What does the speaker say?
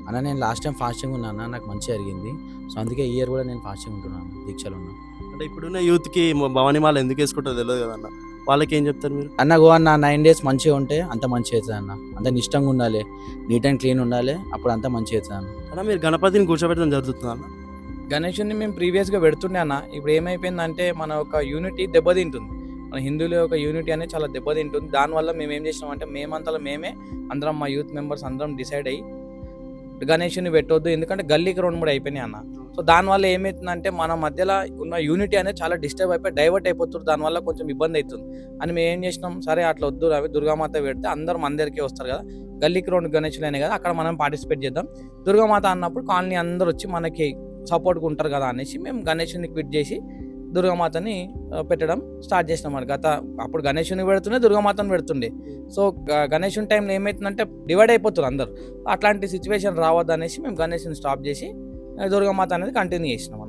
అన్న నేను last time fasting ఉన్నా అన్న, నాకు మంచిగా జరిగింది. సో అందుకే ఈ ఇయర్ కూడా నేను ఫాస్టింగ్ ఉంటున్నాను, దీక్షలో ఉన్నా. అంటే ఇప్పుడున్న యూత్‌కి భవానీ మాల ఎందుకు ఏసుకుంటారో తెలవదు కదన్న. వాళ్ళకేం చెప్తారు మీరు? అన్న గో అన్న 9 డేస్ మంచిగా ఉంటే అంత మంచిగా అవుతుంది అన్న. అంత నిష్టంగా ఉండాలి, నీట్ అండ్ క్లీన్ ఉండాలి, అప్పుడు అంతా మంచిగా అవుతుంది అన్న. అన్న మీరు గణపతిని కూర్చోబెట్టడం జరుగుతుందా అన్న? గణేషుని మేము ప్రీవియస్గా పెడుతుండే అన్న. ఇప్పుడు ఏమైపోయిందంటే మన ఒక యూనిటీ దెబ్బతింటుంది. మన హిందువుల యొక్క యూనిటీ అనేది చాలా దెబ్బతింటుంది. దానివల్ల మేము ఏం చేసినామంటే మేమంతలో మేమే అందరం మా యూత్ మెంబర్స్ అందరం డిసైడ్ అయ్యి గణేషుని పెట్టొద్దు, ఎందుకంటే గల్లీకి 2-3 అయిపోయినాయి అన్న. సో దానివల్ల ఏమవుతుందంటే మన మధ్యలో ఉన్న యూనిటీ అనేది చాలా డిస్టర్బ్ అయిపోయి డైవర్ట్ అయిపోతుంది. దానివల్ల కొంచెం ఇబ్బంది అవుతుంది అని మేము ఏం చేసినాం, సరే అట్లా వద్దు అవి దుర్గామాత పెడితే అందరం అందరికీ వస్తారు కదా, గల్లీకి 2 గణేషులు అయినాయి కదా, అక్కడ మనం పార్టిసిపేట్ చేద్దాం. దుర్గామాత అన్నప్పుడు కాలనీ అందరూ వచ్చి మనకి సపోర్ట్గా ఉంటారు కదా అనేసి మేము గణేషుని క్విట్ చేసి దుర్గామాతని పెట్టడం స్టార్ట్ చేసినాం అన్నమాట. అప్పుడు గణేషుని పెడుతుండే, దుర్గామాతను పెడుతుండే. సో గణేషుని టైంలో ఏమవుతుందంటే డివైడ్ అయిపోతారు అందరు. అట్లాంటి సిచ్యువేషన్ రావద్దు అనేసి మేము గణేషుని స్టాప్ చేసి దుర్గామాత అనేది కంటిన్యూ చేసినాం.